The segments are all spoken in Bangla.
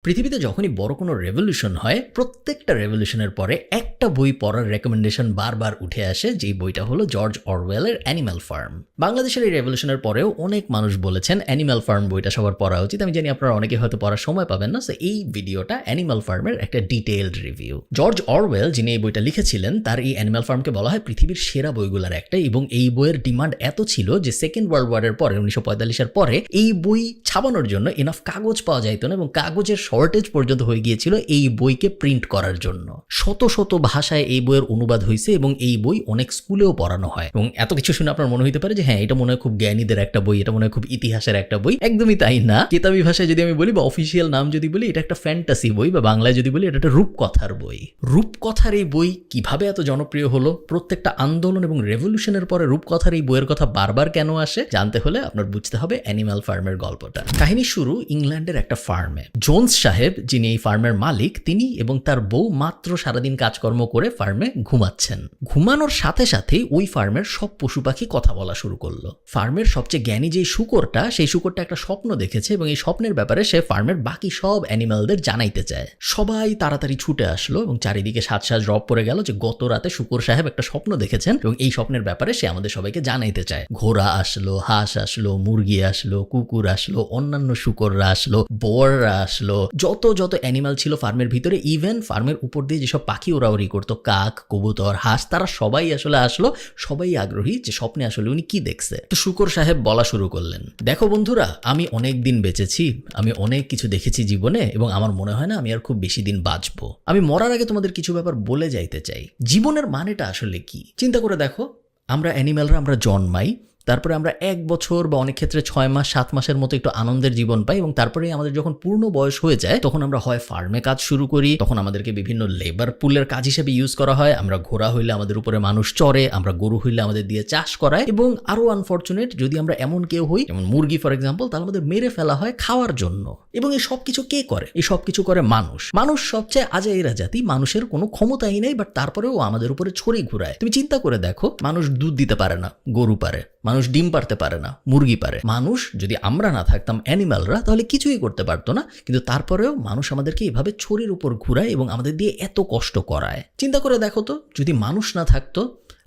পৃথিবীতে যখনই বড় কোনো রেভলিউশন হয় প্রত্যেকটা রেভলিউশনের পরে একটা বই পড়ার রেকমেন্ডেশন বারবার উঠে আসে, যেই বইটা হলো জর্জ অরওয়েলের অ্যানিম্যাল ফার্ম। বাংলাদেশের এই রেভলিউশনের পরেও অনেক মানুষ বলেছেন অ্যানিম্যাল ফার্ম বইটা সবার পড়া উচিত। আমি জানি আপনারা অনেকে হয়তো পড়ার সময় পাবেন না, সো এই ভিডিওটা অ্যানিম্যাল ফার্মের একটা ডিটেইলড রিভিউ। জর্জ অরওয়েল যিনি এই বইটা লিখেছিলেন তার এই অ্যানিম্যাল ফার্মকে বলা হয় পৃথিবীর সেরা বইগুলোর একটা, এবং এই বইয়ের ডিমান্ড এত ছিল যে সেকেন্ড ওয়ার্ল্ড ওয়ারের পরে 1945-এর পরে এই বই ছাপানোর জন্য এনাফ কাগজ পাওয়া যাইতো না, এবং কাগজের শর্টেজ পর্যন্ত হয়ে গিয়েছিল এই বইকে প্রিন্ট করার জন্য। শত শত ভাষায় এই বইয়ের অনুবাদ হয়েছে এবং এই বই অনেক স্কুলেও পড়ানো হয়। এবং এত কিছু শুনে আপনার মনে হতে পারে যে হ্যাঁ, এটা মনে হয় খুব জ্ঞানীদের একটা বই, এটা মনে হয় খুব ইতিহাসের একটা বই। একদমই তাই না। কিতাবী ভাষায় যদি আমি বলি বা অফিসিয়াল নাম যদি বলি, এটা একটা ফ্যান্টাসি বই, বা বাংলায় যদি বলি এটা একটা রূপকথার বই। রূপকথার এই বই কিভাবে এত জনপ্রিয় হলো, প্রত্যেকটা আন্দোলন এবং রেভলিউশনের পরে রূপকথার এই বইয়ের কথা বারবার কেন আসে, জানতে হলে আপনার বুঝতে হবে অ্যানিম্যাল ফার্মের গল্পটা। কাহিনী শুরু ইংল্যান্ডের একটা ফার্মে। জোন্স সাহেব যিনি এই ফার্মের মালিক, তিনি এবং তার বউ মাত্র সারাদিন কাজকর্ম করে ফার্মে ঘুমাচ্ছেন। ঘুমানোর সাথে সাথেই ওই ফার্মের সব পশু পাখি কথা বলা শুরু করলো। ফার্মের সবচেয়ে জ্ঞানী যে শুকরটা, সেই শুকরটা একটা স্বপ্ন দেখেছে এবং এই স্বপ্নের ব্যাপারে সে ফার্মের বাকি সব অ্যানিমালদের জানাইতে চায়। সবাই তাড়াতাড়ি ছুটে আসলো এবং চারিদিকে সাজ রব পড়ে গেল যে গত রাতে শুকর সাহেব একটা স্বপ্ন দেখেছেন এবং এই স্বপ্নের ব্যাপারে সে আমাদের সবাইকে জানাইতে চায়। ঘোড়া আসলো, হাঁস আসলো, মুরগি আসলো, কুকুর আসলো, অন্যান্য শুকররা আসলো, বোয়াররা আসলো, যত অ্যানিমাল ছিল ফার্মের ভিতরে, ইভেন ফার্মের উপর দিয়ে যেসব পাখি ওড়াউড়ি করতো, কাক, কবুতর, হাঁস, তারা সবাই আসলে আসলো। সবাই আগ্রহী যে স্বপ্নে আসলে উনি কি দেখছে। তো শুকর সাহেব বলা শুরু করলেন, দেখো বন্ধুরা, আমি অনেক দিন বেঁচেছি, আমি অনেক কিছু দেখেছি জীবনে, এবং আমার মনে হয় না আমি আর খুব বেশি দিন বাঁচবো। আমি মরার আগে তোমাদের কিছু ব্যাপার বলে যাইতে চাই। জীবনের মানেটা আসলে কি চিন্তা করে দেখো। আমরা অ্যানিম্যালরা আমরা জন্মাই, তারপরে আমরা 1 বছর বা অনেক ক্ষেত্রে 6 মাস 7 মাসের মতো একটু আনন্দের জীবন পাই, এবং তারপরে আমাদের যখন পূর্ণ বয়স হয়ে যায় তখন আমরা হয় ফার্মে কাজ শুরু করি, তখন আমাদেরকে বিভিন্ন লেবার পুলের কাজ হিসেবে ইউজ করা হয়। আমরা ঘোড়া হইলে আমাদের উপরে মানুষ চড়ে, আমরা গরু হইলে আমাদের দিয়ে চাষ করায়, এবং আরো আনফরচুনেট যদি আমরা এমন কেউ হই, যেমন মুরগি ফর এক্সাম্পল, তাহলে আমাদের মেরে ফেলা হয় খাওয়ার জন্য। এবং এই সব কিছু কে করে? এই সব কিছু করে মানুষ। মানুষ সবচেয়ে আজাইরা জাতি, মানুষের কোনো ক্ষমতাই নেই, বাট তারপরেও আমাদের উপরে ছড়ি ঘুরায়। তুমি চিন্তা করে দেখো, মানুষ দুধ দিতে পারে না, গরু পারে। মানুষ ডিম পারতে পারে না, মুরগি পারে। মানুষ, যদি আমরা না থাকতাম অ্যানিম্যালরা, তাহলে কিছুই করতে পারতো না, কিন্তু তারপরেও মানুষ আমাদেরকে এভাবে ছড়ির উপর ঘুরায় এবং আমাদের দিয়ে এত কষ্ট করায়। চিন্তা করে দেখো তো, যদি মানুষ না থাকতো,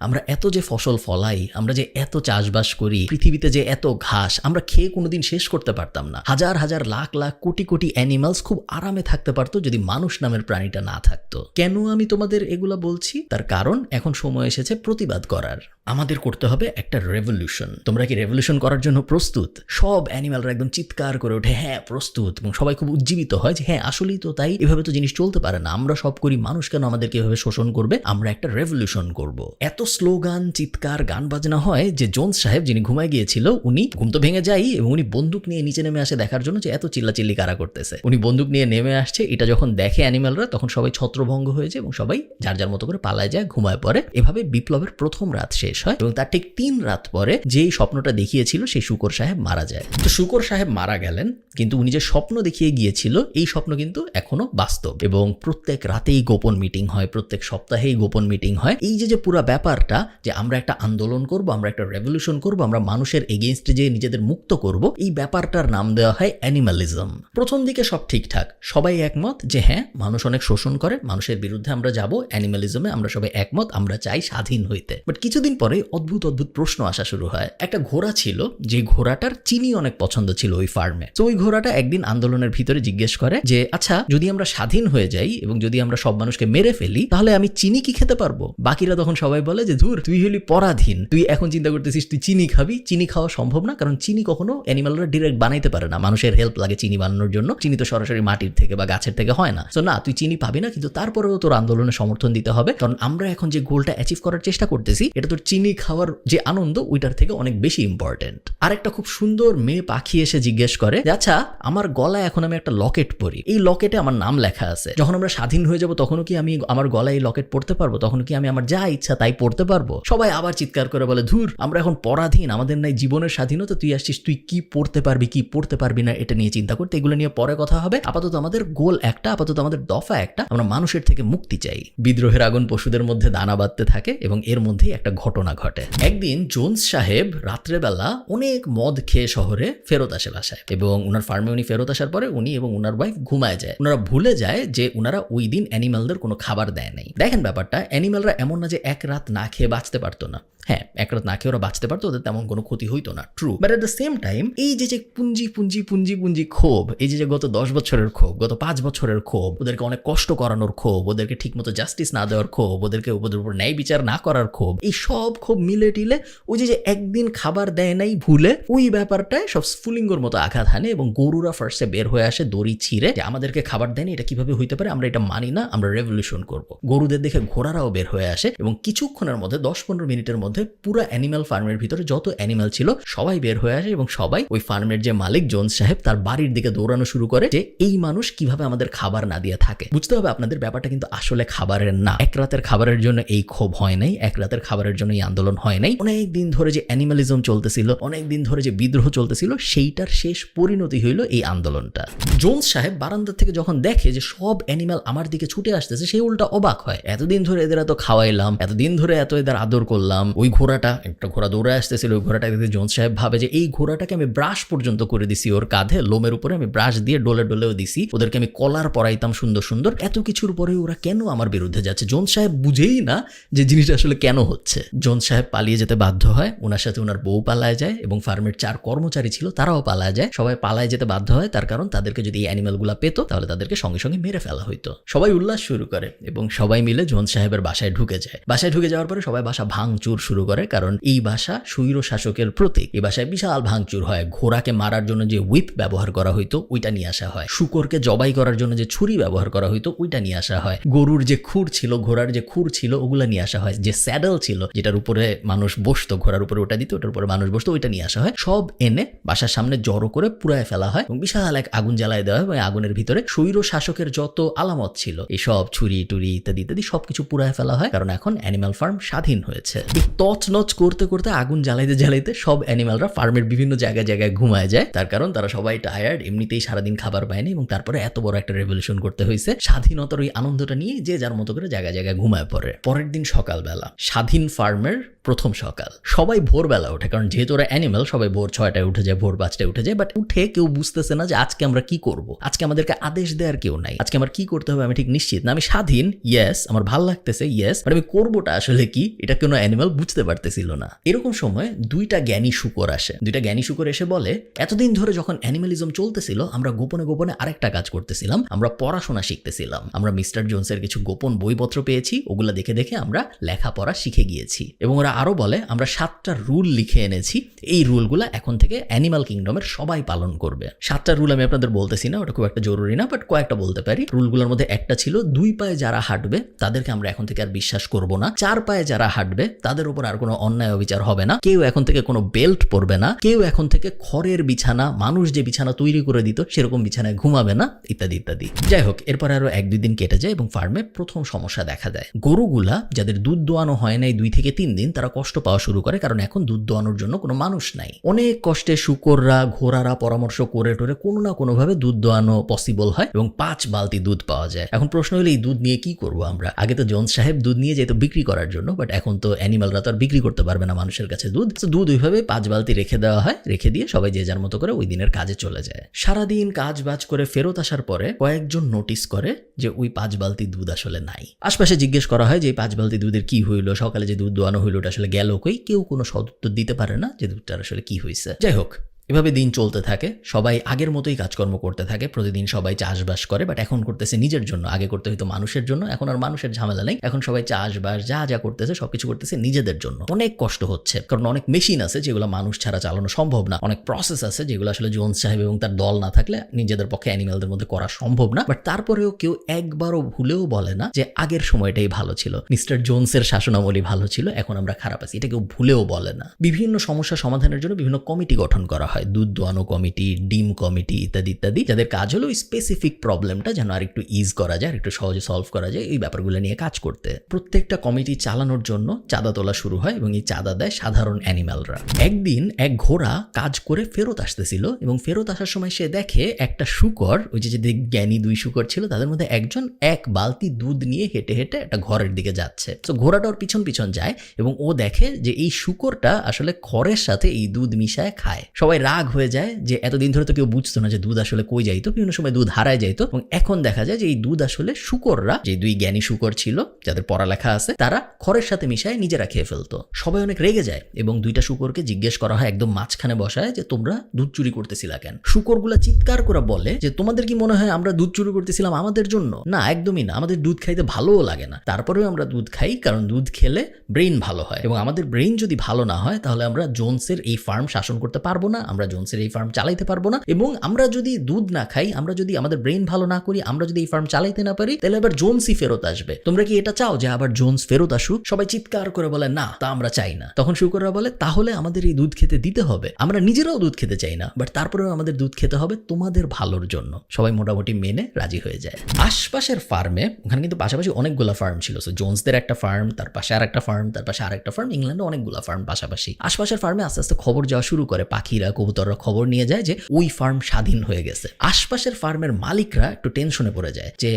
আমরা এত যে ফসল ফলাই, আমরা যে এত চাষবাস করি, পৃথিবীতে যে এত ঘাস, আমরা খেয়ে কোনোদিন শেষ করতে পারতাম না। হাজার হাজার লাখ লাখ কোটি কোটি অ্যানিমালস খুব আরামে থাকতে পারতো যদি মানুষ নামের প্রাণীটা না থাকতো। কেন আমি তোমাদের এগুলা বলছি? তার কারণ এখন সময় এসেছে প্রতিবাদ করার। আমাদের করতে হবে একটা রেভলিউশন। তোমরা কি রেভলিউশন করার জন্য প্রস্তুত? সব অ্যানিমালরা একদম চিৎকার করে ওঠে, হ্যাঁ প্রস্তুত, এবং সবাই খুব উজ্জীবিত হয় যে হ্যাঁ আসলেই তো তাই, এভাবে তো জিনিস চলতে পারে না, আমরা সব করি, মানুষ কেন আমাদেরকে এভাবে শোষণ করবে, আমরা একটা রেভলিউশন করব। এত স্লোগান, চিৎকার, গান বাজনা হয় যে জোন্স সাহেব যিনি ঘুমায় গিয়েছিল, উনি ঘুম তো ভেঙে যায় এবং উনি বন্দুক নিয়ে নিচে নেমে আসে দেখার জন্য যে এত চিল্লাচিল্লি কারা করতেছে। উনি বন্দুক নিয়ে নেমে আসছে, এটা যখন দেখে অ্যানিমালরা, তখন সবাই ছত্রভঙ্গ হয়ে যায় এবং সবাই যার যার মতো করে পালায় যায়, ঘুমায় পড়ে। এভাবে বিপ্লবের প্রথম রাত শেষ হয় এবং তার ঠিক 3 রাত পরে যেই স্বপ্নটা দেখিয়েছিল সেই শুকর সাহেব মারা যায়। তো শুকর সাহেব মারা গেলেন, কিন্তু উনি যে স্বপ্ন দেখিয়ে গিয়েছিল এই স্বপ্ন কিন্তু এখনো বাস্তব, এবং প্রত্যেক রাতেই গোপন মিটিং হয়, প্রত্যেক সপ্তাহেই গোপন মিটিং হয়। এই যে পুরো ব্যাপারটা যে আমরা একটা আন্দোলন করব, আমরা একটা রেভলিউশন করব, আমরা মানুষের এগেইনস্টে যে নিজেদের মুক্ত করব, এই ব্যাপারটার নাম দেওয়া হয় অ্যানিমালিজম। প্রথম দিকে সব ঠিকঠাক, সবাই একমত যে হ্যাঁ মানুষ অনেক শোষণ করে, মানুষের বিরুদ্ধে আমরা যাব, অ্যানিমালিজমে আমরা সবাই একমত, আমরা চাই স্বাধীন হইতে। বাট কিছুদিন পরে অদ্ভুত প্রশ্ন আসা শুরু হয়। একটা ঘোড়া ছিল, যে ঘোড়াটার চিনি অনেক পছন্দ ছিল ওই ফার্মে। তো ওই ঘোড়াটা একদিন আন্দোলনের ভিতরে জিজ্ঞেস করে যে আচ্ছা, যদি আমরা স্বাধীন হয়ে যাই এবং যদি আমরা সব মানুষকে মেরে ফেলি, তাহলে আমি চিনি কি খেতে পারবো? বাকিরা তখন সবাই বলে যে ধুর, তুই হলি পরাধীন, তুই এখন চিন্তা করতেছিস তুই চিনি খাবি। চিনি খাওয়া সম্ভব না, কারণ চিনি কখনো অ্যানিমালরা ডিরেক্ট বানাইতে পারে না, মানুষের হেল্প লাগে চিনি বানানোর জন্য। চিনি তো সরাসরি মাটির থেকে বা গাছের থেকে হয় না। তো না, তুই চিনি পাবি না, কিন্তু তারপরেও তোর আন্দোলনে সমর্থন দিতে হবে, কারণ আমরা এখন যে গোলটা অ্যাচিভ করার চেষ্টা করতেছি, এটা তোর চিনি খাওয়ার যে আনন্দ ওইটার থেকে অনেক বেশি ইম্পর্টেন্ট। আর একটা খুব সুন্দর মেয়ে পাখি এসে জিজ্ঞেস করে আচ্ছা, আমার গলায় এখন আমি একটা লকেট পরি, এই লকেটে আমার নাম লেখা আছে, যখন আমরা স্বাধীন হয়ে যাব তখনও কি আমি আমার গলায় এই লকেট পরতে পারবো? তখন কি আমি আমার যা ইচ্ছা তাই পরতে পারবো? সবাই আবার চিৎকার করে বলে ধুর, আমরা এখন পরাধীন, আমাদের নাই জীবনের স্বাধীনতা, তুই আসছিস তুই কি পড়তে পারবি কি পড়তে পারবি না এটা নিয়ে চিন্তা করতে। এগুলো নিয়ে পরে কথা হবে। আপাতত আমাদের গোল একটা, আপাতত আমাদের দফা একটা, আমরা মানুষের থেকে মুক্তি চাই। বিদ্রোহের আগুন পশুদের মধ্যে দানা বাঁধতে থাকে এবং এর মধ্যেই একটা ঘটনা ঘটনা ঘটে। একদিন জোন্স সাহেব রাত্রেবেলা অনেক মদ খেয়ে শহরে ফেরত আসে বাসায়, এবং উনার ফার্মে উনি ফেরত আসার পরে উনি এবং উনার ওয়াইফ ঘুমায় যায়। ওনারা ভুলে যায় যে উনারা ওই দিন অ্যানিমালদের কোনো খাবার দেয় নাই। দেখেন ব্যাপারটা, অ্যানিমালরা এমন না যে এক রাত না খেয়ে বাঁচতে পারতো না। হ্যাঁ, এক রাত না খেয়ে ওরা বাঁচতে পারতো, ওদের তেমন কোনো ক্ষতি হইতো না, true. But at the same time এই যে পুঞ্জি পুঞ্জি পুঞ্জি পুঞ্জি ক্ষোভ, এই যে গত 10 বছরের ক্ষোভ, গত 5 বছরের ক্ষোভ, ওদেরকে অনেক কষ্ট করানোর ক্ষোভ, ওদেরকে ঠিকমতো জাস্টিস না দেওয়ার ক্ষোভ, ওদের উপর ন্যায় বিচার না করার ক্ষোভ, এই সব ক্ষোভ মিলে টিলে ওই যে একদিন খাবার দেয় নাই ভুলে, ওই ব্যাপারটায় সব স্ফুলিঙ্গর মতো আঘাত হানে এবং গরুরা ফার্স্টে বের হয়ে আসে দড়ি ছিঁড়ে যে আমাদেরকে খাবার দেয়নি, এটা কিভাবে হইতে পারে, আমরা এটা মানি না, আমরা রেভলিউশন করব। গরুদের দেখে ঘোড়ারাও বের হয়ে আসে এবং কিছুক্ষণের মধ্যে 10-15 মিনিটের মধ্যে পুরো অ্যানিমাল ফার্মের ভিতরে যত অ্যানিমাল ছিল সবাই বের হয়ে আসে এবং সবাই ওই ফার্মের যে মালিক জোন্স সাহেব তার বাড়ির দিকে দৌড়ানো শুরু করে যে এই মানুষ কিভাবে আমাদের খাবার না দিয়ে থাকে। বুঝতে হবে আপনাদের, ব্যাপারটা কিন্তু আসলে খাবারের না। এক রাতের খাবারের জন্য এই ক্ষোভ হয় নাই, এক রাতের খাবারের জন্য এই আন্দোলন হয় নাই। অনেক দিন ধরে যে অ্যানিমালিজম চলতেছিল, অনেক দিন ধরে যে বিদ্রোহ চলতেছিল, সেইটার শেষ পরিণতি হইল এই আন্দোলনটা। জোন্স সাহেব বারান্দা থেকে যখন দেখে যে সব অ্যানিমাল আমার দিকে ছুটে আসতেছে, সে উল্টা অবাক হয়। এতদিন ধরে এদের এত খাওয়াইলাম, এতদিন ধরে এত এদের আদর করলাম, ওই ঘোড়াটা, একটা ঘোড়া দৌড়ে আসতেছিল, ওই ঘোড়াটা দেখে জোন্স সাহেব ভাবে যে এই ঘোড়াটাকে আমি ব্রাশ পর্যন্ত করে দিছি, ওর কাঁধে লোমের উপরে আমি ব্রাশ দিয়ে ডলে ডলেও দিছি, ওদেরকে আমি কলার পরাইতাম সুন্দর সুন্দর, এত কিছুর পরে ওরা কেন আমার বিরুদ্ধে যাচ্ছে? জোন্স সাহেব বুঝেই না যে জিনিসটা আসলে কেন হচ্ছে। জোন্স সাহেব পালিয়ে যেতে বাধ্য হয়, ওনার সাথে ওনার বউ পালায় যায় এবং ফার্মের 4 কর্মচারী ছিল তারাও পালায় যায়। সবাই পালায় যেতে বাধ্য হয়, তার কারণ তাদেরকে যদি এই অ্যানিমালগুলা পেত তাহলে তাদেরকে সঙ্গে সঙ্গে মেরে ফেলা হইতো। সবাই উল্লাস শুরু করে এবং সবাই মিলে জোন্স সাহেবের বাসায় ঢুকে যায়। বাসায় ঢুকে যাওয়ার পরে সবাই বাসা ভাঙচুর শুরু করে, কারণ এই বাসা স্বৈর শাসকের প্রতীক। এই বাসায় বিশাল ভাঙচুর হয়। ঘোড়াকে মারার জন্য যে হুইপ ব্যবহার করা হইতো ওইটা নিয়ে আসা হয়, শুকরকে জবাই করার জন্য যে ছুরি ব্যবহার করা হইতো ওইটা নিয়ে আসা হয়, গরুর যে খুর ছিল, ঘোড়ার যে খুর ছিল ওগুলা নিয়ে আসা হয়, যে স্যাডেল ছিল যেটার উপরে মানুষ বসতো, ঘোড়ার উপরে ওটা দিত, ওটার উপরে মানুষ বসতো, ওইটা নিয়ে আসা হয়। সব এনে বাসার সামনে জড়ো করে পুড়ায় ফেলা হয় এবং বিশাল এক আগুন জ্বালায় দেওয়া হয় এবং আগুনের ভিতরে স্বৈর শাসকের যত আলামত ছিল, এই সব ছুরি টুরি ইত্যাদি ইত্যাদি সবকিছু পুড়ায় ফেলা হয়, কারণ এখন অ্যানিমাল ফার্ম স্বাধীন হয়েছে। এই তছনছ করতে করতে আগুন জ্বালাইতে জ্বালাইতে সব অ্যানিমালরা ফার্মের বিভিন্ন জায়গায় জায়গায় ঘুমায় যায়, তার কারণ তারা সবাই টায়ার্ড, এমনিতেই সারাদিন খাবার পায়নি এবং তারপরে এত বড় একটা রেভলিউশন করতে হয়েছে। স্বাধীনতার ওই আনন্দটা নিয়ে যে যার মতো করে জায়গায় জায়গায় ঘুমায় পড়ে। পরের দিন সকালবেলা স্বাধীন ফার্মের প্রথম সকাল, সবাই ভোরবেলা ওঠে, কারণ যেহেতু ওরা অ্যানিমাল সবাই ভোর 6টায় উঠে যায়, ভোর 5টায় উঠে যায়। বাট উঠে কেউ বুঝতেছে না যে আজকে আমরা কি করব, আজকে আমাদেরকে আদেশ দেওয়ার কেউ নাই, আজকে আমার কি করতে হবে আমি ঠিক নিশ্চিত না। আমি স্বাধীন, ইয়েস, আমার ভাল লাগতেছে, ইয়েস, বাট আমি করবোটা আসলে কি, এটা কোনো অ্যানিমাল বুঝতে পারতেছিল না। এরকম সময় 2টা জ্ঞানী শুকর আসে। 2টা জ্ঞানী শুকর এসে বলে, এতদিন ধরে যখন অ্যানিমালিজম চলতেছিল আমরা গোপনে গোপনে আরেকটা কাজ করতেছিলাম, আমরা পড়াশোনা শিখতেছিলাম। আমরা মিস্টার জোন্সের কিছু গোপন বইপত্র পেয়েছি, ওগুলা দেখে দেখে আমরা লেখাপড়া শিখে গিয়েছি। এবং ওরা আরো বলে, আমরা 7টা রুল লিখে এনেছি, এই রুলগুলা এখন থেকে অ্যানিমাল কিংডমের সবাই পালন করবে। 7টা রুল আমি আপনাদের বলতেছি না, ওটা খুব একটা জরুরি না, বাট কয়েকটা বলতে পারি। রুলগুলোর মধ্যে একটা ছিল, 2 পায়ে যারা হাঁটবে তাদেরকে আমরা এখন থেকে আর বিশ্বাস করব না, 4 পায়ে যারা হাঁটবে তাদের উপর আর কোনো অন্যায় অবিচার হবে না, কেউ এখন থেকে কোনো বেল্ট পরবে না, কেউ এখন থেকে খড়ের বিছানা, মানুষ যে বিছানা তৈরি করে দিত সেরকম বিছানায় ঘুমাবে না, ইত্যাদি ইত্যাদি। যাই হোক, এরপর আরো 1-2 দিন কেটে যায় এবং ফার্মে প্রথম সমস্যা দেখা দেয়। গরুগুলা যাদের দুধ দোয়ানো হয় নাই 2 থেকে 3 দিন, তারা কষ্ট পাওয়া শুরু করে, কারণ এখন দুধ দোয়ানোর জন্য কোনো মানুষ নাই। অনেক কষ্টে শুকররা ঘোড়ারা পরামর্শ করে টোরে কোনো না কোনো ভাবে দুধ দোয়ানো পসিবল হয় এবং 5 বালতি দুধ পাওয়া যায়। এখন প্রশ্ন হলো এই দুধ নিয়ে কি করবো আমরা? আগে তো জোন্স সাহেব দুধ নিয়ে যেত বিক্রি করার জন্য, বাট এখন তো অ্যানিমালরা তো আর বিক্রি করতে পারবে না মানুষের কাছে দুধ। তো দুধ ওইভাবে 5 বালতি রেখে দেওয়া হয়, রেখে দিয়ে সবাই যে যার মতো করে ওই দিনের কাজে চলে যায়। সারাদিন কাজ বাজ করে ফেরত আসার পরে কয়েকজন নোটিস করে যে ওই 5 বালতি দুধ আসলে নাই। আশপাশে জিজ্ঞেস করা হয় যে এই 5 বালতি দুধের কি হইলো, সকালে যে দুধ দোয়ানো হইলো ওটা আসলে গেল কই? কেউ কোনো সদুত্তর দিতে পারে না যে দুধটার আসলে কি হয়েছে। যাই হোক, এভাবে দিন চলতে থাকে, সবাই আগের মতোই কাজকর্ম করতে থাকে, প্রতিদিন সবাই চাষবাস করে, বাট এখন করতেছে নিজের জন্য। আগে করতে হইতো মানুষের জন্য, এখন আর মানুষের ঝামেলা নেই, এখন সবাই চাষবাস যা যা করতেছে সবকিছু করতেছে নিজেদের জন্য। অনেক কষ্ট হচ্ছে, কারণ অনেক মেশিন আছে যেগুলো মানুষ ছাড়া চালানো সম্ভব না, অনেক প্রসেস আছে যেগুলো আসলে জোন্স সাহেব এবং তার দল না থাকলে নিজেদের পক্ষে অ্যানিমালদের মধ্যে করা সম্ভব না। বাট তারপরেও কেউ একবারও ভুলেও বলে না যে আগের সময়টাই ভালো ছিল, মিস্টার জোন্সের শাসনামলই ভালো ছিল, এখন আমরা খারাপ আছি, এটা কেউ ভুলেও বলে না। বিভিন্ন সমস্যা সমাধানের জন্য বিভিন্ন কমিটি গঠন করা হয়। হয়, দুধ দোয়ানো কমিটি, ডিম কমিটি ইত্যাদি ইত্যাদি, যাদের কাজ হলো ওই স্পেসিফিক প্রবলেমটা যেন আর একটু ইজ করা যায়, একটু সহজে সলভ করা যায়, এই ব্যাপারগুলো নিয়ে কাজ করতে। প্রত্যেকটা কমিটি চালানোর জন্য চাঁদা তোলা শুরু হয় এবং এই চাঁদা দেয় সাধারণ অ্যানিম্যালরা। একদিন এক ঘোড়া কাজ করে ফেরত আসতেছিল এবং ফেরত আসার সময় সে দেখে একটা শূকর, ওই যে জ্ঞানী 2 শূকর ছিল তাদের মধ্যে একজন এক বালতি দুধ নিয়ে হেঁটে হেঁটে একটা ঘরের দিকে যাচ্ছে। তো ঘোড়াটা ওর পিছন পিছন যায় এবং ও দেখে যে এই শূকরটা আসলে খড়ের সাথে এই দুধ মিশায় খায়। সবাই রাগ হয়ে যায় যে এতদিন ধরে তো কেউ বুঝতো না যে দুধ আসলে কই যাইতো, বিভিন্ন সময় দুধ হারায় যাইতো, এবং এখন দেখা যায় যে এই দুধ আসলে শূকররা, যে 2 জ্ঞানী শূকর ছিল যাদের পড়ালেখা আছে, তারা খড়ের সাথে মিশায় নিজেরা খেয়ে ফেলতো। সবাই অনেক রেগে যায় এবং 2টা শূকরকে জিজ্ঞেস করা হয় একদম মাঝখানে বসায় যে তোমরা দুধ চুরি করতেছিলা কেন? শূকরগুলা চিৎকার করে বলে যে তোমাদের কি মনে হয় আমরা দুধ চুরি করতেছিলাম আমাদের জন্য? না, একদমই না, আমাদের দুধ খাইতে ভালোও লাগে না, তারপরেও আমরা দুধ খাই কারণ দুধ খেলে ব্রেইন ভালো হয়, এবং আমাদের ব্রেইন যদি ভালো না হয় তাহলে আমরা জোনসের এই ফার্ম শাসন করতে পারবো না, আমরা জোনসের এই ফার্ম চালাইতে পারবো না, এবং আমরা যদি দুধ না খাই, আমরা যদি আমাদের ব্রেইন ভালো না করি, আমরা যদি এই ফার্ম চালাইতে না পারি, তাহলে আবার জোনসই ফেরত আসবে। তোমরা কি এটা চাও যে আবার জোনস ফেরত আসুক? সবাই চিৎকার করে বলে না, তা আমরা চাই না। তখন শূকররা বলে তাহলে আমাদের এই দুধ খেতে দিতে হবে, আমরা নিজেরাও দুধ খেতে চাই না, বাট তারপরেও আমাদের দুধ খেতে হবে তোমাদের ভালোর জন্য। সবাই মোটামুটি মেনে রাজি হয়ে যায়। আশপাশের ফার্মে, ওখানে কিন্তু পাশাপাশি অনেকগুলো ফার্ম ছিল, সো জোনসদের একটা ফার্ম, তার পাশে আর একটা ফার্ম, তার পাশে আর একটা ফার্ম, ইংল্যান্ডে অনেকগুলো ফার্ম পাশাপাশি। আশপাশের ফার্মে আস্তে আস্তে খবর যাওয়া শুরু করে, পাখিরা কবুতররা খবর নিয়ে যায় যে ওই ফার্ম স্বাধীন হয়ে গেছে। আশপাশের ফার্মের মালিকরা একটু টেনশনে পড়ে যায় যে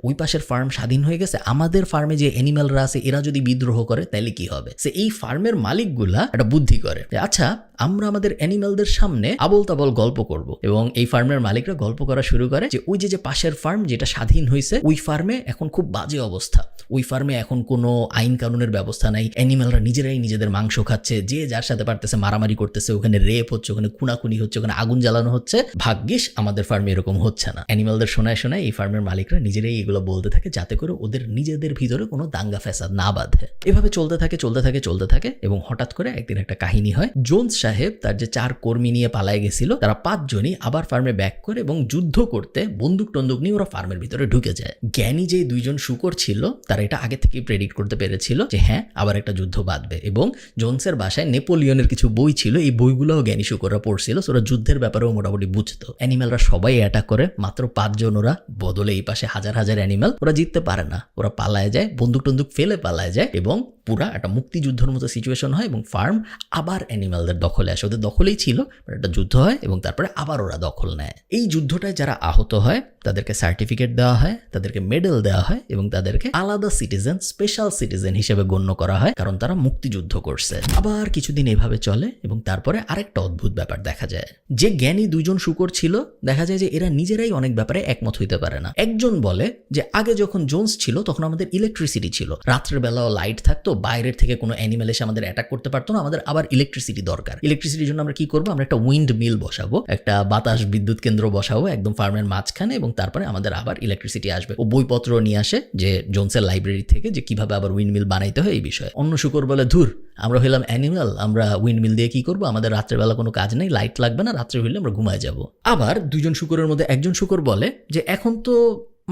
ওই পাশের ফার্ম স্বাধীন হয়ে গেছে, আমাদের ফার্মে যে অ্যানিম্যালরা আছে এরা যদি বিদ্রোহ করে তাহলে কি হবে? সে এই ফার্মের মালিকগুলা একটা বুদ্ধি করে, আচ্ছা আমরা আমাদের অ্যানিম্যালদের সামনে আবল তাবল গল্প করব, এবং এই ফার্মের মালিকরা গল্প করা শুরু করে যে ওই যে পাশের ফার্ম যেটা স্বাধীন হয়েছে ওই ফার্মে এখন খুব বাজে অবস্থা, ওই ফার্মে এখন কোনো আইন কানুনের ব্যবস্থা নাই, অ্যানিম্যালরা নিজেরাই নিজেদের মাংস খাচ্ছে, যে যার সাথে পারতেছে মারামারি করতেছে, ওখানে রেপ হচ্ছে, ওখানে খুনাখুনি হচ্ছে, ওখানে আগুন জ্বালানো হচ্ছে। ভাগ্যিস আমাদের ফার্মে এরকম হচ্ছে না। অ্যানিম্যালদের শোনায় শোনায় এই ফার্মের মালিকরা নিজেরাই এগুলো বলতে থাকে যাতে করে ওদের নিজেদের ভিতরে কোনো দাঙ্গা ফ্যাসাদ না বাঁধে। এভাবে চলতে থাকে এবং হঠাৎ করে একদিন একটা কাহিনী হয়। জোনস সাহেব তার যে 4 কর্মী নিয়ে পালায় গেছিল, তারা 5 জনই আবার ফার্মে ব্যাক করে এবং যুদ্ধ করতে বন্দুক টন্দুক নিয়ে ওরা ফার্মের ভিতরে ঢুকে যায়। জ্ঞানী যে 2 জন শূকর ছিল তারা এটা আগে থেকে প্রেডিক্ট করতে পেরেছিল যে হ্যাঁ আবার একটা যুদ্ধ বাঁধবে, এবং জোনসের বাসায় নেপোলিয়নের কিছু বই ছিল, এই বইগুলোও জ্ঞানী শূকররা পড়ছিল, ওরা যুদ্ধের ব্যাপারেও মোটামুটি বুঝতো। অ্যানিম্যালরা সবাই অ্যাটাক করে, মাত্র 5 জন ওরা, বদলে এই পাশে হাজার হাজার অ্যানিম্যাল। ওরা জিততে পারে না, ওরা পালায় যায়, বন্দুক টন্দুক ফেলে পালায় যায়, এবং পুরা একটা মুক্তিযুদ্ধের মতো সিচুয়েশন হয় এবং ফার্ম আবার অ্যানিম্যালদের দখলে আসে। ওদের দখলেই ছিল, একটা যুদ্ধ হয় এবং তারপরে আবার ওরা দখল নেয়। এই যুদ্ধটায় যারা আহত হয় তাদেরকে সার্টিফিকেট দেওয়া হয়, তাদেরকে মেডেল দেওয়া হয় এবং তাদেরকে আলাদা সিটিজেন, স্পেশাল সিটিজেন হিসেবে গণ্য করা হয়, কারণ তারা মুক্তিযুদ্ধ করছে। আবার কিছুদিন এভাবে চলে এবং তারপরে আরেকটা অদ্ভুত ব্যাপার দেখা যায়। যে জ্ঞানী 2 জন শূকর ছিল, দেখা যায় যে এরা নিজেরাই অনেক ব্যাপারে একমত হইতে পারে না। একজন বলে যে আগে যখন জোনস ছিল তখন আমাদের ইলেকট্রিসিটি ছিল, রাত্রের বেলাও লাইট থাকতো, বাইরের থেকে কোনো অ্যানিমেল এসে আমাদের অ্যাটাক করতে পারতো না, আমাদের আবার ইলেকট্রিসিটি দরকার। ইলেকট্রিসিটির জন্য আমরা কি করবো? আমরা একটা উইন্ড মিল বসাবো, একটা বাতাস বিদ্যুৎ কেন্দ্র বসাবো একদম ফার্মের মাঝখানে, এবং তারপরে আমাদের আবার ইলেকট্রিসিটি আসবে। ও বইপত্র নিয়ে আসে যে জোনসের লাইব্রেরি থেকে, যে কিভাবে আবার উইন্ড মিল বানাইতে হয় এই বিষয়ে। অন্য শূকর বলে ধুর, আমরা হইলাম অ্যানিমেল, আমরা উইন্ড মিল দিয়ে কি করবো? আমাদের রাত্রের বেলা কোনো কাজ নেই, লাইট লাগবে না, রাত্রে হইলে আমরা ঘুমায় যাবো। আবার 2 জন শূকরের মধ্যে একজন শূকর বলে যে এখন তো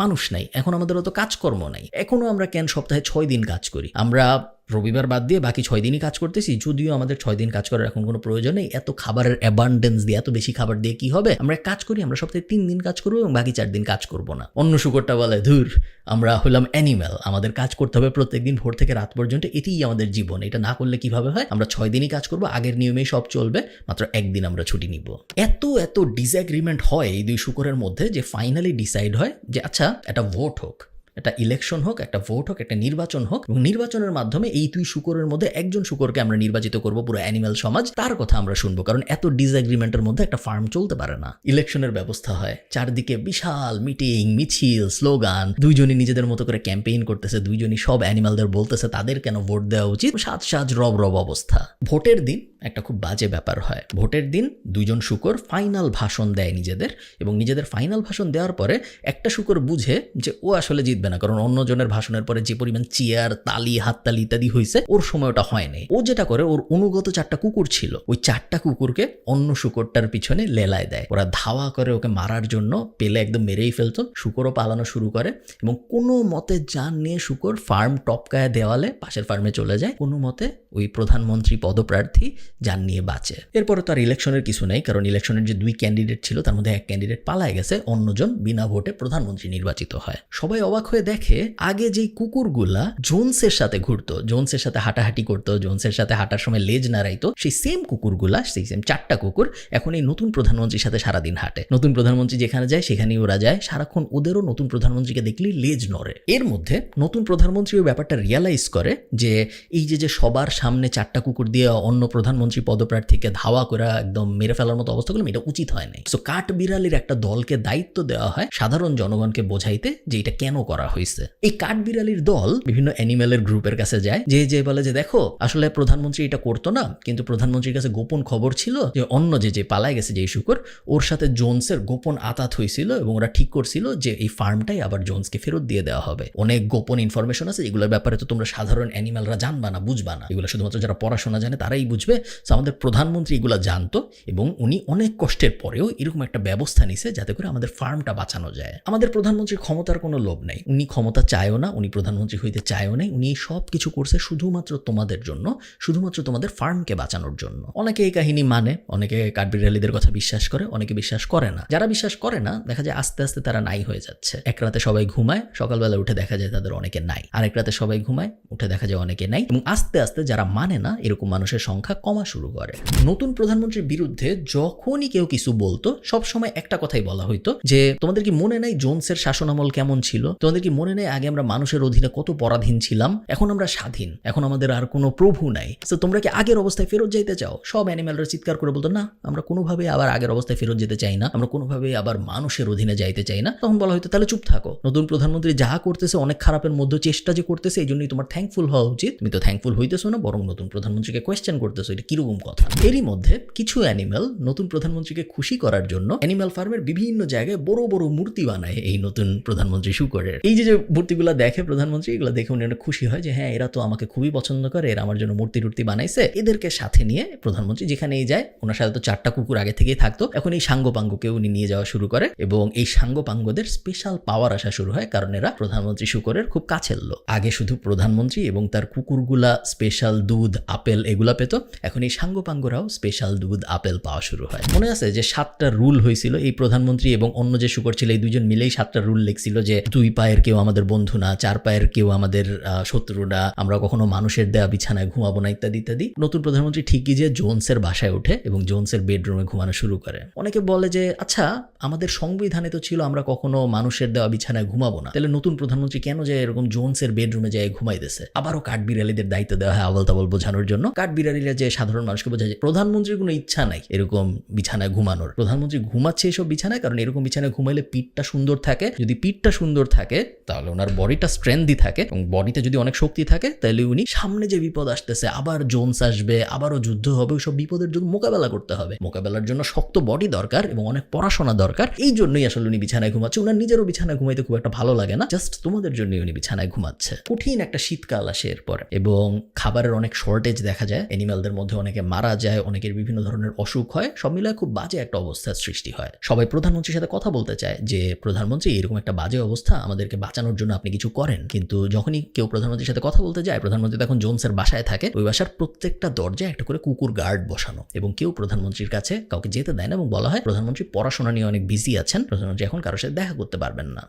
মানুষ নাই, এখন আমাদের অত কাজকর্ম নাই, এখনো আমরা কেন সপ্তাহে 6 দিন কাজ করি? আমরা রবিবার বাদ দিয়ে বাকি 6 দিনই কাজ করতেছি, যদিও আমাদের 6 দিন কাজ করার এখন কোনো প্রয়োজন নেই, এত খাবারের অ্যাবান্ডেন্স দিয়ে, এত বেশি খাবার দিয়ে কি হবে? আমরা কাজ করি, আমরা সপ্তাহে 3 দিন কাজ করবো এবং বাকি 4 দিন কাজ করবো না। অন্য শূকরটা বলে ধুর, আমরা হলাম অ্যানিম্যাল, আমাদের কাজ করতে হবে প্রত্যেকদিন ভোর থেকে রাত পর্যন্ত, এটাই আমাদের জীবন, এটা না করলে কিভাবে হয়? আমরা 6 দিনই কাজ করবো, আগের নিয়মেই সব চলবে, মাত্র একদিন আমরা ছুটি নিব। এত ডিসএগ্রিমেন্ট হয় এই 2 শূকরের মধ্যে যে ফাইনালি ডিসাইড হয় যে আচ্ছা একটা ভোট হোক, একটা ইলেকশন হোক, একটা ভোট হোক, একটা নির্বাচন হোক, এবং নির্বাচনের মাধ্যমে এই 2 শূকরের মধ্যে একজন শূকরকে আমরা নির্বাচিত করব, পুরো অ্যানিম্যাল সমাজ তার কথা আমরা শুনবো, কারণ এত ডিসএগ্রিমেন্টের মধ্যে একটা ফার্ম চলতে পারে না। ইলেকশনের ব্যবস্থা হয়, চারদিকে বিশাল মিটিং, মিছিল, স্লোগান, 2 জনই নিজেদের মতো করে ক্যাম্পেইন করতেছে, 2 জনই সব অ্যানিম্যালদের বলতেছে তাদের কেন ভোট দেওয়া উচিত, সাজ রব অবস্থা। ভোটের দিন একটা খুব বাজে ব্যাপার হয়। ভোটের দিন 2 জন শূকর ফাইনাল ভাষণ দেয় নিজেদের, এবং নিজেদের ফাইনাল ভাষণ দেওয়ার পরে একটা শূকর বুঝে যে ও আসলে জিতবে জিতবে না, কারণ অন্যজনের ভাষণের পরে যে পরিমাণ চেয়ার, তালি, হাততালি ইত্যাদি হয়েছে, ওর সময় ওটা হয় নাই। ও যেটা করে, ওর অনুগত 4টা কুকুর ছিল, ওই 4টা কুকুরকে অন্য শুকরটার পিছনে লেলায় দেয়। ওরা ধাওয়া করে ওকে মারার জন্য, পেলে একদম মেরেই ফেলতো। শুকরও পালানো শুরু করে এবং কোনো মতে জান নিয়ে শুকর ফার্ম টপকায় দেওয়ালে পাশের ফার্মে চলে যায়। কোনো মতে ওই প্রধানমন্ত্রী পদপ্রার্থী জান নিয়ে বাঁচে। এরপরে তো আর ইলেকশনের কিছু নেই, কারণ ইলেকশনের যে 2 ক্যান্ডিডেট ছিল তার মধ্যে এক ক্যান্ডিডেট পালায় গেছে, অন্যজন বিনা ভোটে প্রধানমন্ত্রী নির্বাচিত হয়। সবাই অবাক হয়ে দেখে, আগে যেই কুকুরগুলা জোনসের সাথে ঘুরতো, জোনসের সাথে হাঁটাহাঁটি করতো, জোনসের সাথে হাঁটার সময় লেজ নাড়াইতো, সেই সেম কুকুরগুলা, সেই সেম 4টা কুকুর এখন এই নতুন প্রধানমন্ত্রীর সাথে সারাদিন হাঁটে। নতুন প্রধানমন্ত্রী যেখানে যায় সেখানেই ওরা যায়, সারাক্ষণ ওদেরও নতুন প্রধানমন্ত্রীকে দেখলেই লেজ নড়ে। এর মধ্যে নতুন প্রধানমন্ত্রী ওই ব্যাপারটা রিয়ালাইজ করে যে এই যে সবার সামনে 4টা কুকুর দিয়ে অন্য প্রধানমন্ত্রী পদপ্রার্থীকে ধাওয়া করে একদম মেরে ফেলার মতো অবস্থা করলাম, এটা উচিত হয় নাই। সো কাঠবিড়ালির একটা দলকে দায়িত্ব দেওয়া হয় সাধারণ জনগণকে বোঝাইতে যে এটা কেন করা হয়েছে। এই কাঠবিড়ালির দল বিভিন্ন অ্যানিমেলের গ্রুপের কাছে যায়, যে বলে যে দেখো, আসলে প্রধানমন্ত্রী এটা করতো না, কিন্তু প্রধানমন্ত্রীর কাছে গোপন খবর ছিল যে অন্য যে পালায় গেছে যেই শুকর, ওর সাথে জোনসের গোপন আতাত হয়েছিল এবং ওরা ঠিক করছিল যে এই ফার্মটাই আবার জোনসকে ফেরত দিয়ে দেওয়া হবে। অনেক গোপন ইনফরমেশন আছে, এগুলোর ব্যাপারে তো তোমরা সাধারণ অ্যানিমেলরা জানবা না, বুঝবা না, এগুলো শুধুমাত্র যারা পড়াশোনা জানে তারাই বুঝবে। তো আমাদের প্রধানমন্ত্রী এগুলো জানতো এবং উনি অনেক কষ্টের পরেও এরকম একটা ব্যবস্থা নিছে যাতে করে আমাদের ফার্মটা বাঁচানো যায়। আমাদের প্রধানমন্ত্রীর ক্ষমতার কোনো লোভ নাই, উনি ক্ষমতা চায়ও না, উনি প্রধানমন্ত্রী হইতে চায়ও নাই, উনি সব কিছু করছে শুধুমাত্র তোমাদের জন্য, শুধুমাত্র তোমাদের ফার্মকে বাঁচানোর জন্য। অনেকে এই কাহিনী মানে, অনেকে কাঠবিড়ালিদের কথা বিশ্বাস করে, অনেকে বিশ্বাস করে না। যারা বিশ্বাস করে না, দেখা যায় আস্তে আস্তে তারা নাই হয়ে যাচ্ছে। এক রাতে সবাই ঘুমায়, সকালবেলা উঠে দেখা যায় তাদের অনেকে নাই, আরেক রাতে সবাই ঘুমায়, উঠে দেখা যায় অনেকে নাই, এবং আস্তে আস্তে যারা মানে না এরকম মানুষের সংখ্যা কমা শুরু করে। নতুন প্রধানমন্ত্রীর বিরুদ্ধে যখনই কেউ কিছু বলতো, সবসময় একটা কথাই বলা হইতো যে তোমাদের কি মনে নাই জোনসের শাসনামল কেমন ছিল? তোমাদের কি মনে নেই আগে আমরা মানুষের অধীনে কত পরাধীন ছিলাম? এখন আমরা স্বাধীন, এখন আমাদের আর কোনো প্রভু নাই। তো তোমরা কি আগের অবস্থায় ফেরত যাইতে চাও? সব অ্যানিমেলরা চিৎকার করে বলতো, না, আমরা কোনোভাবে আবার আগের অবস্থায় ফেরত যেতে চাই না, আমরা কোনোভাবে আবার মানুষের অধীনে যাইতে চাই না। তখন বলা হয়তো তাহলে চুপ থাকো, নতুন প্রধানমন্ত্রী যা করতেছে অনেক খারাপের মধ্যে চেষ্টা যে করতেছে, এই জন্যই তোমার থ্যাঙ্কফুল হওয়া উচিত। তুমি তো থ্যাঙ্কফুল হইতেছো না, বরং নতুন প্রধানমন্ত্রীকে কোয়েশ্চেন করতেছো, এটা কিরকম কথা? এরই মধ্যে কিছু অ্যানিমেল নতুন প্রধানমন্ত্রীকে খুশি করার জন্য অ্যানিমেল ফার্মের বিভিন্ন জায়গায় বড় বড় মূর্তি বানায় এই নতুন প্রধানমন্ত্রী শুকরের। এই যে মূর্তিগুলো দেখে প্রধানমন্ত্রী, এগুলো দেখে উনি অনেক খুশি হয় যে হ্যাঁ, এরা তো আমাকে খুবই পছন্দ করে, এরা আমার জন্য মূর্তি টুর্তি বানাইছে। এদেরকে সাথে নিয়ে প্রধানমন্ত্রী যেখানেই যায়, ওনার সাথে তো 4টা কুকুর আগে থেকেই থাকতো, এখন এই সাঙ্গপাঙ্গকে উনি নিয়ে যাওয়া শুরু করে এবং এই সাঙ্গপাঙ্গদের স্পেশাল পাওয়ার আসা শুরু হয়, কারণ এরা প্রধানমন্ত্রী শুকরের খুব কাছের লোক। আগে শুধু প্রধানমন্ত্রী এবং তার কুকুরগুলা স্পেশাল দুধ, আপেল এগুলা পেত, এখন এই সাঙ্গপাঙ্গরাও স্পেশাল দুধ, আপেল পাওয়া শুরু হয়। মনে আছে যে 7টা রুল হয়েছিল, এই প্রধানমন্ত্রী এবং অন্য যে শুকর ছিল এই দুজন মিলেই 7টা রুল লিখছিল যে 2 পায়ের কেউ আমাদের বন্ধু না, 4 পায়ের কেউ আমাদের শত্রু না, আমরা কখনো মানুষের দেয়া বিছানায় ঘুমাবো না, ইত্যাদি ইত্যাদি। নতুন প্রধানমন্ত্রী ঠিকই যে জোনসের বাসায় ওঠে এবং জোনসের বেডরুমে ঘুমানো শুরু করে। অনেকে বলে যে আচ্ছা, আমাদের সংবিধানে তো ছিল আমরা কখনো মানুষের দেওয়া বিছানায় ঘুমাবো না, তাহলে নতুন প্রধানমন্ত্রী কেন যায় এরকম জোনসের বেডরুমে যায় ঘুমাইতেছে? আবারও কাঠবিড়ালিদের দায়িত্ব দেওয়া হয় আবল তাবল বোঝানোর জন্য। কাঠবিড়ালিরা যে সাধারণ মানুষকে বোঝায় যে প্রধানমন্ত্রীর কোনো ইচ্ছা নাই এরকম বিছানায় ঘুমানোর, প্রধানমন্ত্রী ঘুমাচ্ছে এসব বিছানায় কারণ এরকম বিছানায় ঘুমাইলে পিঠটা সুন্দর থাকে, যদি পিঠটা সুন্দর থাকে তাহলে ওনার বডিটা স্ট্রেংথই থাকে, এবং বডিতে যদি অনেক শক্তি থাকে তাহলে উনি সামনে যে বিপদ আসতেছে, আবার জোনস আসবে, আবারও যুদ্ধ হবে, ওই সব বিপদের জন্য মোকাবেলা করতে হবে। মোকাবেলার জন্য শক্ত বডি দরকার এবং অনেক পড়াশোনা দরকার। এই জন্যই আসলে উনি বিছানায় ঘুমাচ্ছে। ওনার নিজেরও বিছানায় ঘুমাইতে খুব একটা ভালো লাগে না, জাস্ট তোমাদের জন্যই উনি বিছানায় ঘুমাচ্ছে। কঠিন একটা শীতকাল আসে এরপর এবং খাবারের অনেক শর্টেজ দেখা যায়, অ্যানিমেলদের মধ্যে অনেকে মারা যায়, অনেকের বিভিন্ন ধরনের অসুখ হয়, সব মিলায় খুব বাজে একটা অবস্থার সৃষ্টি হয়। সবাই প্রধানমন্ত্রীর সাথে কথা বলতে চায় যে প্রধানমন্ত্রী এরকম একটা বাজে অবস্থা, আমাদেরকে বাঁচানোর জন্য আপনি কিছু করেন। কিন্তু যখনই কেউ প্রধানমন্ত্রীর সাথে কথা বলতে যায়, প্রধানমন্ত্রী তখন জোনসের বাসায় থাকে, ওই বাসার প্রত্যেকটা দরজায় একটা করে কুকুর গার্ড বসানো, এবং কেউ প্রধানমন্ত্রীর কাছে কাউকে যেতে দেয় না এবং বলা হয় প্রধানমন্ত্রী পড়াশোনা নিয়ে অনেক বিজি আছেন, প্রধানমন্ত্রী এখন কারোর সাথে দেখা করতে পারবেন না।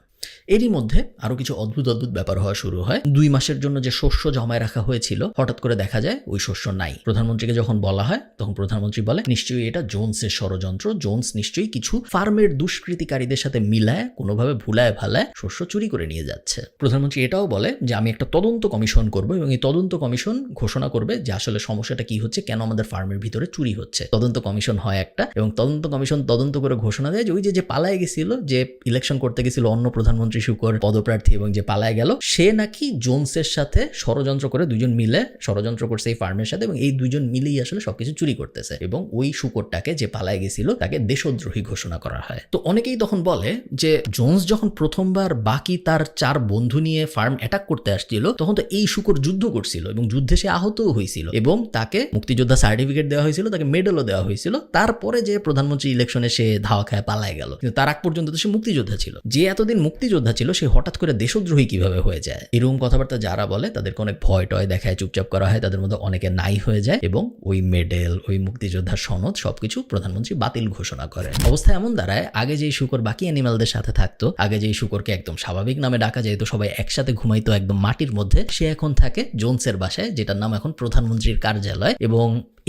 এরই মধ্যে আরো কিছু অদ্ভুত অদ্ভুত ব্যাপার হওয়া শুরু হয়। 2 মাসের জন্য যে শস্য জমায় রাখা হয়েছিল, হঠাৎ করে দেখা যায় ওই শস্য নাই। প্রধানমন্ত্রীকে যখন বলা হয় তখন প্রধানমন্ত্রী বলে নিশ্চয়ই এটা জোনসের ষড়যন্ত্র, জোনস নিশ্চয়ই কিছু ফার্মের দুষ্কৃতিকারীদের সাথে মিলায় কোনোভাবে ভুলায় ভালায় শস্য চুরি করে নিয়ে যাচ্ছে। প্রধানমন্ত্রী এটাও বলে যে আমি একটা তদন্ত কমিশন করব এবং এই তদন্ত কমিশন ঘোষণা করবে যে আসলে সমস্যাটা কি হচ্ছে, কেন আমাদের ফার্মের ভিতরে চুরি হচ্ছে। তদন্ত কমিশন হয় একটা, এবং তদন্ত কমিশন তদন্ত করে ঘোষণা দেয় যে ওই যে পালায় গেছিল, যে ইলেকশন করতে গেছিল অন্য প্রধানমন্ত্রী শুকর পদপ্রার্থী এবং যে পালায় গেল, সে নাকি জোনসের সাথে ষড়যন্ত্র করে, দুজন মিলে ষড়যন্ত্র করছে এই ফার্মের সাথে, এবং এই দুজন মিলেই আসলে সবকিছু চুরি করতেছে, এবং ওই শুকরটাকে যে পালায় গেছিল তাকে দেশদ্রোহী ঘোষণা করা হয়। তো অনেকেই তখন বলে যে জোনস যখন প্রথমবার বাকি তার 4 বন্ধু নিয়ে ফার্ম অ্যাটাক করতে আসছিল, তখন তো এই শুকর যুদ্ধ করছিল এবং যুদ্ধে সে আহতও হয়েছিল এবং তাকে মুক্তিযোদ্ধা সার্টিফিকেট দেওয়া হয়েছিল, তাকে মেডেলও দেওয়া হয়েছিল। তারপরে যে প্রধানমন্ত্রী ইলেকশনে সে ধাওয়া খায় পালায় গেল, কিন্তু তার আগ পর্যন্ত তো সে মুক্তিযোদ্ধা ছিল। যে এতদিন মুক্তিযোদ্ধা ছিল সে হঠাৎ করে দেশদ্রোহী কিভাবে হয়ে যায়? এরকম কথাবার্তা যারা বলে তাদেরকে অনেক ভয় টয় দেখায়, চুপচাপ করা হয়, তাদের মধ্যে অনেকে নাই হয়ে যায় এবং ওই মেডেল, ওই মুক্তিযোদ্ধার সনদ সবকিছু প্রধানমন্ত্রী বাতিল ঘোষণা করে। অবস্থা এমন দাঁড়ায়, আগে যেই শুকর বাকি অ্যানিমালদের সাথে থাকতো, আগে যেই শুকরকে একদম স্বাভাবিক নামে ডাকা যেত, সবাই একসাথে ঘুমাইতো একদম মাটির মধ্যে, সে এখন থাকে জোনসের বাসায়, যেটার নাম এখন প্রধানমন্ত্রীর কার্যালয়। এবং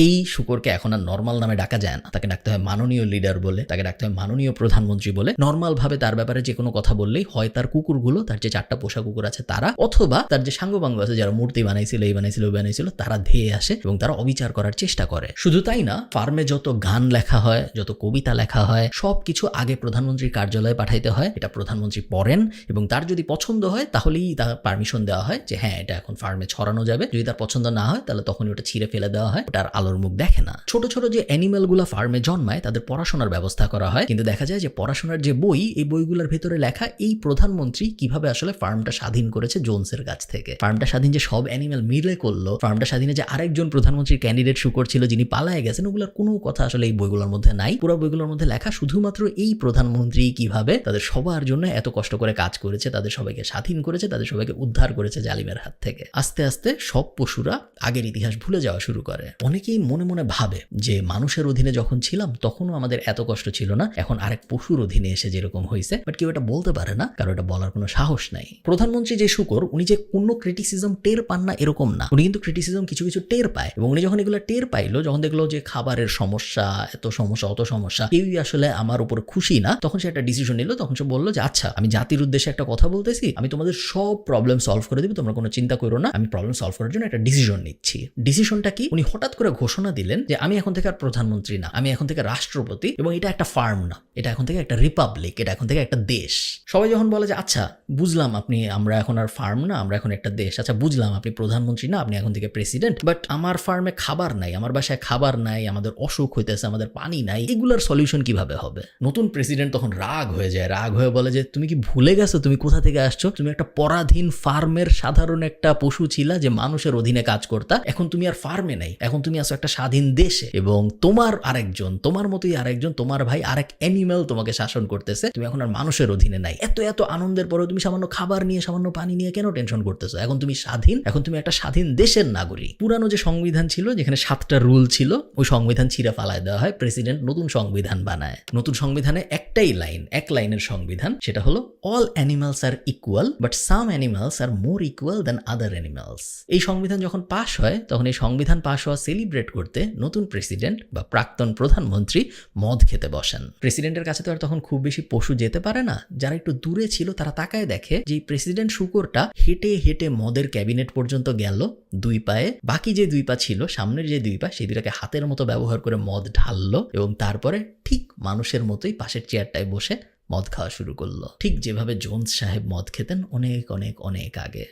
এই শুকরকে এখন আর নর্মাল নামে ডাকা যায় না, তাকে ডাকতে হয় মাননীয় লিডার বলে, তাকে ডাকতে হয় মাননীয় প্রধানমন্ত্রী বলে। নর্মাল ভাবে তার ব্যাপারে যে কোনো কথা বললেই হয় তার কুকুরগুলো, তার যে 4টা পোষা কুকুর আছে তারা, অথবা তার যে সাঙ্গপাঙ্গ আছে যারা মূর্তি বানাইছিল, এই বানাইছিল, ওই বানাইছিল, তারা ধেয়ে আসে এবং তারা অবিচার করার চেষ্টা করে। শুধু তাই না, ফার্মে যত গান লেখা হয়, যত কবিতা লেখা হয়, সবকিছু আগে প্রধানমন্ত্রীর কার্যালয়ে পাঠাইতে হয়। এটা প্রধানমন্ত্রী পড়েন এবং তার যদি পছন্দ হয় তাহলেই তার পারমিশন দেওয়া হয় যে হ্যাঁ এটা এখন ফার্মে ছড়ানো যাবে। যদি তার পছন্দ না হয় তাহলে তখনই ওটা ছিঁড়ে ফেলে দেওয়া হয়, ওটার আলোর মুখ দেখে না। ছোট ছোট যে অ্যানিমেলগুলো ফার্মে জন্মায় তাদের পড়াশোনার ব্যবস্থা করা হয়, কিন্তু দেখা যায় যে পড়াশোনার যে বই, এই বইগুলোর ভেতরে লেখা এই প্রধানমন্ত্রী কিভাবে আসলে ফার্মটা স্বাধীন করেছে জোনসের কাছ থেকে। ফার্মটা স্বাধীন যে সব অ্যানিমেল মিলে করলো, ফার্মটা স্বাধীনে যে আরেকজন প্রধানমন্ত্রীর ক্যান্ডিডেট শুকর ছিল যিনি পালায়ে গেছেন, ওগুলোর কোনো কথা আসলে এই বইগুলোর মধ্যে নাই। পুরো বইগুলোর মধ্যে লেখা শুধুমাত্র এই প্রধানমন্ত্রী কিভাবে তাদের সবার জন্য এত কষ্ট করে কাজ করেছে, তাদের সবাইকে স্বাধীন করেছে, তাদের সবাইকে উদ্ধার করেছে জালিমের হাত থেকে। আস্তে আস্তে সব পশুরা আগের ইতিহাস ভুলে যাওয়া শুরু করে। অনেকেই মনে মনে ভাবে যে মানুষের অধীনে যখন ছিলাম তখনও আমাদের এত কষ্ট ছিল না, এখন আরেক পশুর অধীনে এসে যেরকম হয়েছে। বাট কেউ এটা বলতে পারে না, কারণ এটা বলার কোনো সাহস নাই। প্রধানমন্ত্রী যে শুকর, উনি যে কোনো ক্রিটিসিজম টের পান না এরকম না, উনি কিন্তু ক্রিটিসিজম কিছু কিছু টের পায়। এবং উনি যখন এগুলো টের পাইলো, যখন দেখলো যে খাবারের সমস্যা, এত সমস্যা, অত সমস্যা, কেউই আসলে আমার উপর খুশি না, তখন সে একটা ডিসিশন নিল। তখন সে বললো যে আচ্ছা, আমি জাতির উদ্দেশ্যে একটা কথা বলতেছি, আমি তোমাদের সব প্রবলেম সলভ করে দেবো, তোমরা কোনো চিন্তা করো না, আমি প্রবলেম সলভ করার জন্য একটা ডিসিশন নিচ্ছি। ডিসিশনটা কি? উনি হঠাৎ করে ঘোষণা দিলেন যে আমি এখন থেকে আর প্রধানমন্ত্রী না, আমি এখন থেকে রাষ্ট্রপতি, এবং এটা একটা ফার্ম না, এটা এখন থেকে একটা রিপাবলিক, এটা এখন থেকে একটা দেশ। সবাই যখন বলে যে আচ্ছা বুঝলাম আপনি, আমরা এখন আর ফার্ম না, আমরা এখন একটা দেশ, আচ্ছা বুঝলাম আপনি প্রধানমন্ত্রী না, আপনি এখন থেকে প্রেসিডেন্ট, বাট আমার ফার্মে খাবার নাই, আমার বাসায় খাবার নাই, আমাদের অসুখ হইতেছে, আমাদের পানি নাই, এগুলোর সলিউশন কিভাবে হবে? নতুন প্রেসিডেন্ট তখন রাগ হয়ে যায়, রাগ হয়ে বলে যে তুমি কি ভুলে গেছো তুমি কোথা থেকে আসছো? তুমি একটা পরাধীন ফার্মের সাধারণ একটা পশু ছিলা যে মানুষের অধীনে কাজ করতা, এখন তুমি আর ফার্মে নাই, এখন তুমি আসো একটা স্বাধীন দেশে, এবং তোমার আরেকজন, তোমার মতোই আরেকজন, তোমার ভাই আরেক অ্যানিমেল তোমাকে শাসন করতেছে, তুমি এখন আর মানুষের অধীনে নাই। এত এত আনন্দের পরেও তুমি সামান্য খাবার নিয়ে, সামান্য পানি নিয়ে কেন টেনশন করতেছো? এখন তুমি স্বাধীন, এখন তুমি একটা স্বাধীন দেশের নাগরিক। পুরানো যে সংবিধান ছিল, যেখানে 7টা রুল ছিল, ওই সংবিধান ছিঁড়ে ফালায় দেওয়া হয়, প্রেসিডেন্ট নতুন সংবিধান বানায়। নতুন সংবিধানে একটাই লাইন, এক লাইনের সংবিধান, সেটা হলো all animals are equal but some animals are more equal than other animals. এই সংবিধান যখন পাশ হয়, তখন এই সংবিধান পাশ হওয়া সেলিব্রেট করতে নতুন প্রেসিডেন্ট বা প্রাক্তন প্রধানমন্ত্রী মদ খেতে বসেন। প্রেসিডেন্টের কাছে তো আর তখন খুব বেশি পশু যেতে পারে না, যারা একটু দূরে ছিল তারা তাকায় দেখে যে প্রেসিডেন্ট শুকরটা হেঁটে হেঁটে মদের ক্যাবিনেট পর্যন্ত গেল 2 পায়ে, বাকি যে 2 পা ছিল, সামনের যে 2 পা, সেই 2টাকে হাতের মতো ব্যবহার করে মদ ঢাললো এবং তারপরে ঠিক মানুষের মতোই পাশের চেয়ারটায় বসে মদ খাওয়া শুরু করলো, ঠিক যেভাবে জোনস সাহেব মদ খেতেন অনেক অনেক অনেক আগে।